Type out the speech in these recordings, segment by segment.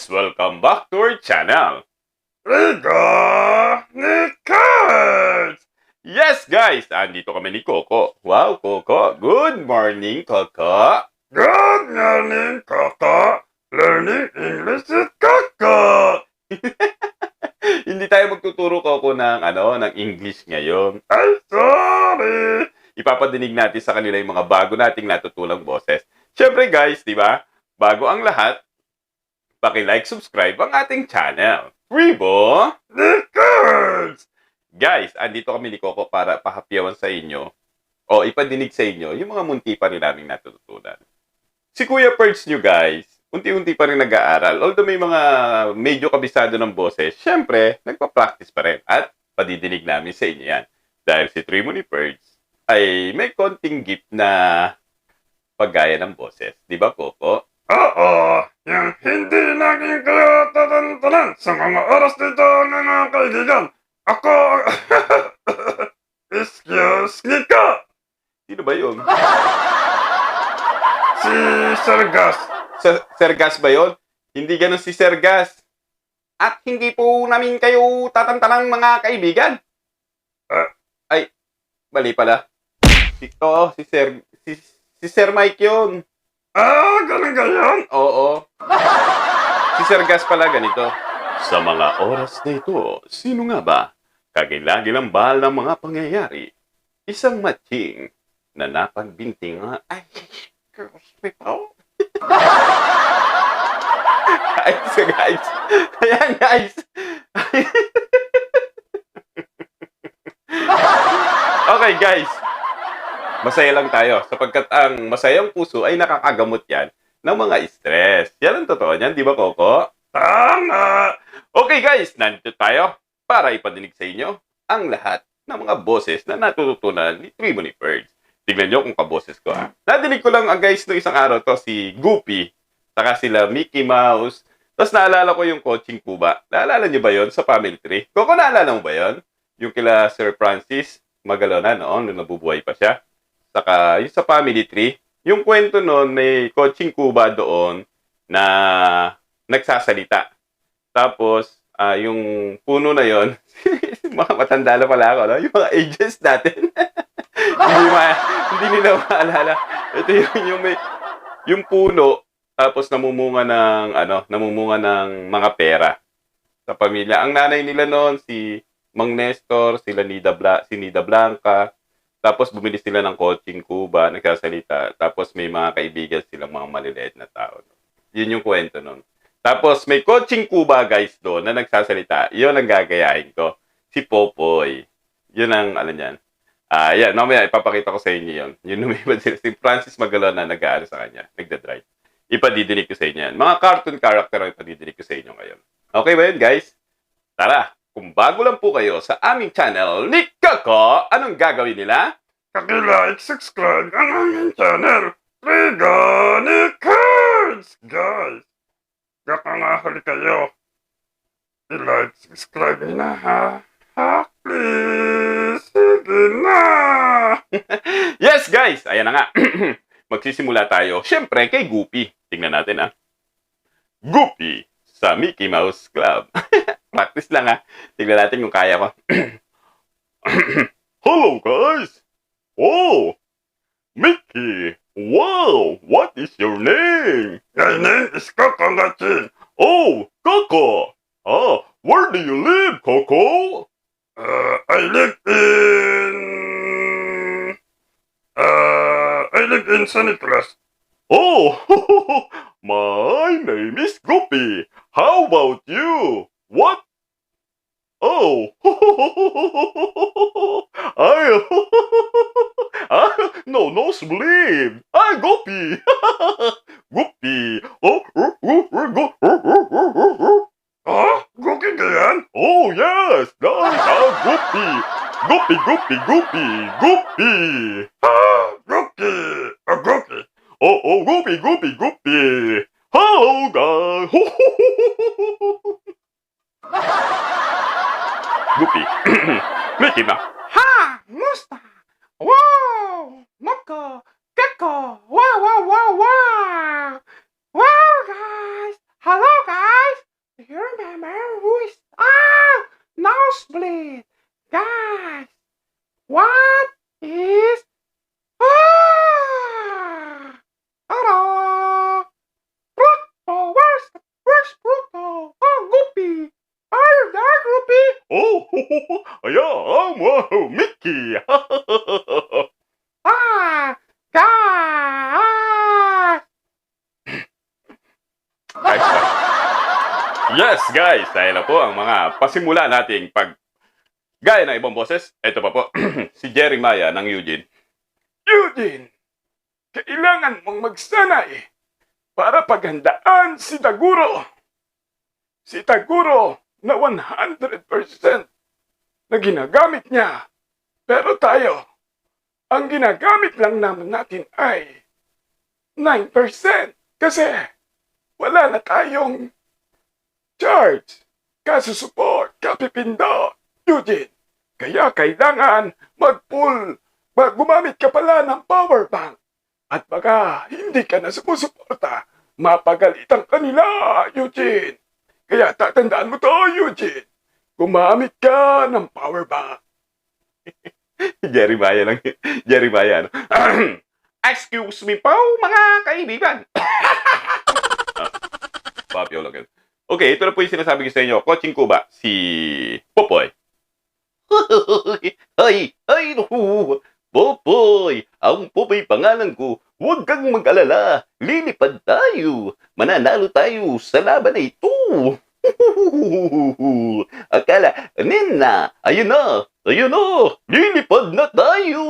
Welcome back to our channel. Rigo ni Cards! Yes guys, andito kami ni Coco. Wow, Coco. Good morning, Coco. Good morning, Coco! Learning English with Coco! Hindi tayo magtuturo, Coco, ng English ngayon. Ay, sorry! Ipapadinig natin sa kanila yung mga bago nating natutulang boses. Syempre guys, di ba? Bago ang lahat, paki-like, subscribe ang ating channel. Ribo Ni Cards! Guys, andito kami ni Coco para pahapyawan sa inyo o ipadinig sa inyo yung mga munti pa rin naming natututunan. Si Kuya Perch nyo guys, unti-unti pa rin nag-aaral. Although may mga medyo kabisado ng boses, syempre, nagpa-practice pa rin. At padidinig namin sa inyo yan. Dahil si Trimony Perch ay may konting gift na paggaya ng boses. Di ba, Coco? Oo, yung hindi naging kayo tatantanan sa mga oras dito ng mga kaibigan. Ako... Excuse me ka! Sino ba yun? Si Sargas. Sir Gas ba yun? Hindi ganun si Sir Gas. At hindi po namin kayo tatantanang mga kaibigan. Ay, mali pala. Si Sir Mike yun. Ganun ganyan? Oo. Si Sir Gas pala ganito. Sa mga oras na ito, sino nga ba? Kagilagilang-bahal ng mga pangyayari. Isang matching na napagbinting ay, girls, Ayos guys. Ayan guys. Okay guys. Masaya lang tayo sapagkat ang masayang puso ay nakakagamot yan ng mga stress. Yan ang totoo niyan, di ba Coco? Tama! Okay guys, nandito tayo para ipadinig sa inyo ang lahat ng mga boses na natututunan ni Trimony Perch. Tignan nyo kung kaboses ko ha. Nadinig ko lang guys no isang araw to si Goofy, saka sila Mickey Mouse. Tapos naalala ko yung Coaching Kuba. Naalala nyo ba yon sa Family Tree? Coco, naalala mo ba yon? Yung kila Sir Francis Magalona noon nung nabubuhay pa siya. Saka yung sa Family Tree, yung kwento noon may Coaching Kuba doon na nagsasalita. Tapos, yung puno na yon, mga matanda na pala ako, no? Yung mga agents natin. hindi nila maalala. Ito yung puno, tapos namumunga ng mga pera sa pamilya. Ang nanay nila noon, si Mang Nestor, si Nida Blanca, tapos bumili sila ng Coaching Kuba, nagsasalita, tapos may mga kaibigan silang mga maliliit na tao. Yun yung kwento noon. Tapos may Coaching Kuba guys doon na nagsasalita. Yun ang gagayahin ko. Si Popoy. Yun ang niyan. Yan, mamaya ipapakita ko sa inyo yun. Yun lumipad sila. Si Francis Magalona na nag-aano sa kanya. Nagda-drive. Ipadidinig ko sa inyo yan. Mga cartoon character ang ipadidinig ko sa inyo ngayon. Okay ba yun guys? Tara! Kung bago lang po kayo sa aming channel ni Coco, anong gagawin nila? Paki-like, subscribe ang aming channel. Rigo ni Cards! Guys, kakangahuli kayo. I-like, subscribe na ha. Please, sige na. Yes guys! Ayan na nga. Magsisimula tayo. Siyempre kay Goofy. Tingnan natin ha. Goofy sa Mickey Mouse Club. Practice lang ha. Tingnan natin kung kaya ko. Hello guys! Oh! Mickey! Wow! What is your name? My name is Coco Ngachin. Oh! Coco! Where do you live, Coco? I live in San Nicolas. Oh! My name is Goofy. How about you? What? Oh! No sleep. Goofy. Goofy. Cooking ka yan? Oh, yes. Guys, Goofy. Goofy. Cookie! Cookie! Oh, Goofy. Hello, guys. Goofy. Mickey Mouse. Ha! Musta! Wow! Moko! Gecko! Wow! Wow, guys! Hello, guys! you remember who is... Nosebleed! Guys, what is... Hello! Bruto, where's Bruto? Oh, Goopy! Are you there, Goopy? Oh, yeah, wow, Mickey. Guys! Ayos ba? Yes, guys, dahil na po ang mga pasimula nating gaya ng ibang boses. Ito pa po, si Jeremiah ng Eugene. Eugene, kailangan mong magsanay para paghandaan si Taguro. Si Taguro na 100% na ginagamit niya. Pero tayo, ang ginagamit lang naman natin ay 9% kasi wala na tayong charge, kasusuport, kapipindot, Eugene. Kaya kailangan gumamit ka pala ng power bank. At baka hindi ka na sumusuporta, mapagalitan ka nila, Eugene. Kaya tatandaan mo to, Eugene. Gumamit ka ng power bank. Jeremiah lang. Jeremiah, ano? Excuse me po, mga kaibigan. Papio lang. Okay, ito na po yung sinasabi ko sa inyo. Coaching ko ba? Si Popoy. Ay, Popoy, ang Popoy pangalan ko. Huwag kang mag-alala. Lilipad tayo. Mananalo tayo sa laban na ito. Akala, Nina, ayun na. Lilipad na tayo.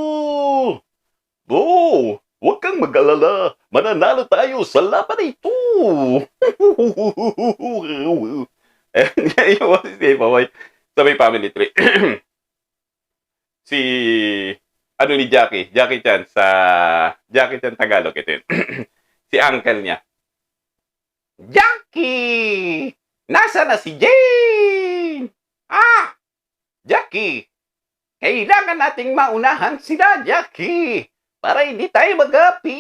Oh, huwag kang mag-alala. Mananalo tayo sa laban na ito. Sa may family tree. Si ni Jackie Chan Tagalog ito yun. Si uncle niya. Jackie! Nasa na si Jane? Jackie! Kailangan nating maunahan sila, Jackie! Para hindi tayo mag-api.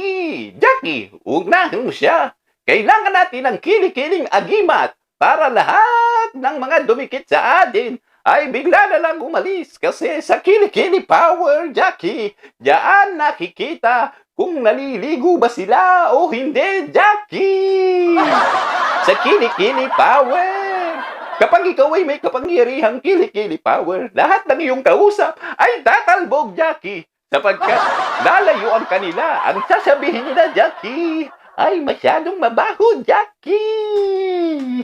Jackie, unahin mo siya. Kailangan natin ng kili-kiling agimat para lahat ng mga dumikit sa atin ay bigla na lang umalis kasi sa kili-kili power, Jackie. Diyan nakikita kung naliligo ba sila o hindi, Jackie. Sa kili-kili power. Kapag ikaw ay may kapangyarihang kili-kili power, lahat ng iyong kausap ay tatalbog, Jackie. Sapagkat lalayuan kanila, ang sasabihin nila, Jackie, ay masyadong mabaho, Jackie.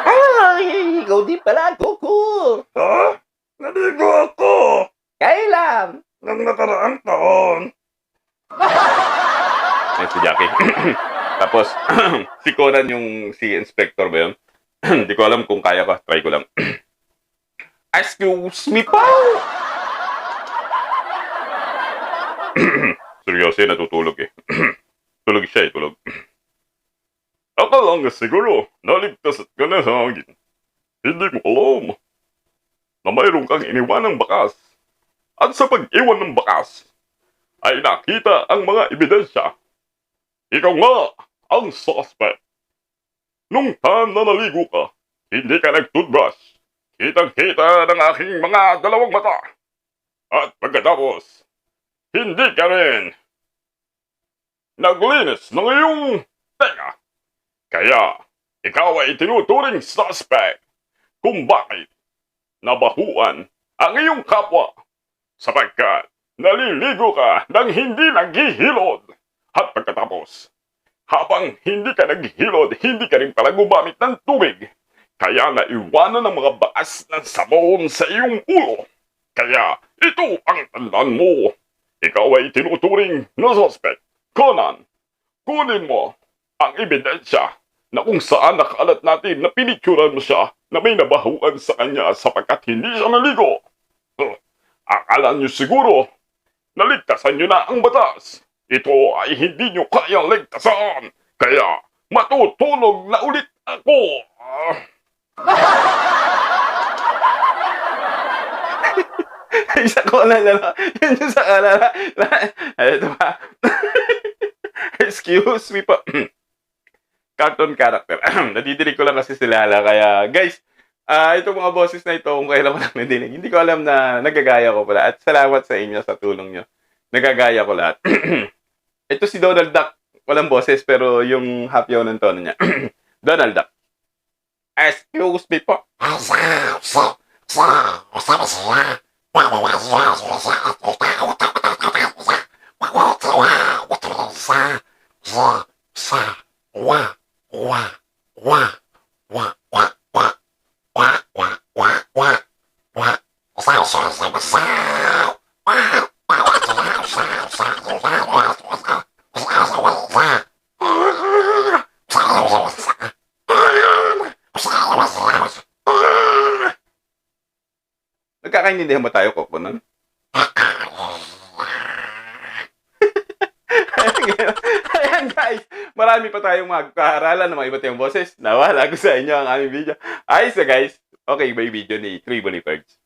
Ay, ikaw di pala, Goku. Ha? Naligo ako Kailan? ng nakaraang taon. Ay, si Jackie. Tapos, si Conan si Inspector ba yun? Hindi ko alam kung kaya ko. Try ko lang. Excuse me po! Seryoso, natutulog eh. Tulog siya eh, tulog. Akala nga siguro, naligtas ka na sa akin. Hindi mo alam na mayroon kang iniwan ng bakas. At sa pag-iwan ng bakas, ay nakita ang mga ebidensya. Ikaw nga ang suspect. Nung time na naligo ka, hindi ka nag-toothbrush. Kitang-kita ng aking mga dalawang mata. At pagkatapos, hindi ka rin naglinis ng iyong tenga. Kaya, ikaw ay tinuturing suspect kung bakit nabahuan ang iyong kapwa sapagkat naliligo ka nang hindi naghihilod. At pagkatapos, habang hindi ka naghihilod, hindi ka rin pala gumamit ng tubig. Kaya naiwanan ng mga bakas ng sabon sa iyong ulo. Kaya, ito ang tandaan mo. Ikaw ay tinuturing na suspect. Conan, kunin mo ang ebidensya na kung saan nakalat natin na pinicturan mo siya na may nabahuan sa kanya sapagkat hindi siya naligo. Akala niyo siguro, naligtasan niyo na ang batas. Ito ay hindi niyo kayang ligtasan. Kaya, matutulog na ulit ako. Isa ko alala. Yun yung sa alala. Ito ba? Excuse me po. cartoon character. Nadidinig ko lang kasi si Lala. Kaya, guys, itong mga boses na ito, kung kailan ko lang nadinig, hindi ko alam na nagagaya ko pala. At salamat sa inyo sa tulong nyo. Nagagaya ko lahat. Ito si Donald Duck. Walang boses, pero yung hapyaw ng tono niya. Donald Duck. Excuse me po. Nagkakaintindihan ba tayo, Coco, nun? Ayan, guys. Marami pa tayong magkaaralan ng mga iba't ibang boses. Nawala ko sa inyo ang aming video. Ayos na, guys. Okay, may video ni Three Boniferds.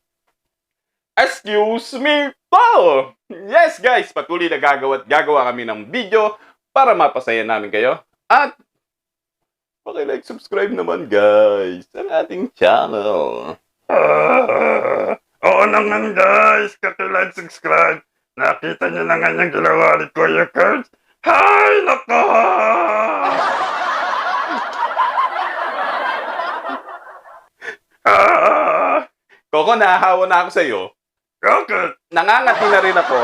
Excuse me po! Yes, guys. Patuloy na gagawa kami ng video para mapasaya namin kayo. At like, subscribe naman, guys, sa ating channel. Oo naman guys, like, subscribe. Nakita niyo na nga yung ginawa ni Kuya Kurtz. Hay, nako! Coco, nahahawa na ako sa iyo. Bakit? Nangangati na rin ako.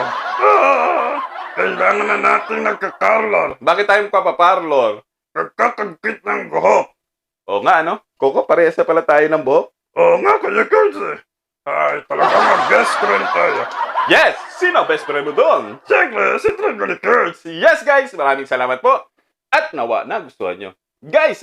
Kailangan na natin nagkakarlor. Bakit tayo papaparlor? Nagkakagkit ng buhok. O nga, ano? Coco, parehas na pala tayo ng buhok. Oo nga, Kuya Kurtz eh. Ay, talagang mag-best friend tayo. Yes! Sino ang best friend mo doon? Siyempre, si Three Kurtz. Yes, guys! Maraming salamat po. At nawa na gustuhan nyo. Guys,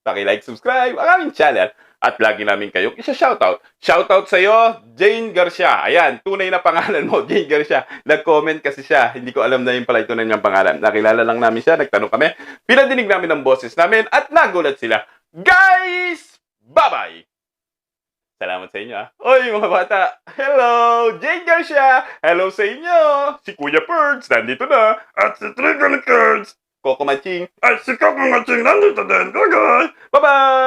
paki-like, subscribe ang aming channel. At lagi namin kayong isa-shoutout. Shoutout sa'yo, Jane Garcia. Ayan, tunay na pangalan mo, Jane Garcia. Nag-comment kasi siya. Hindi ko alam na yung pala tunay niyang pangalan. Nakilala lang namin siya, nagtanong kami. Pinadinig namin ang boses namin at nagulat sila. Guys! Bye-bye! Salamat sa inyo, Oy, mga bata! Hello! Jane Garcia! Hello sa inyo! Si Kuya Perds, nandito na! At si Three Kurtz. Coco Maching, Ay, si Coco Maching nandito din. Bye-bye! bye-bye!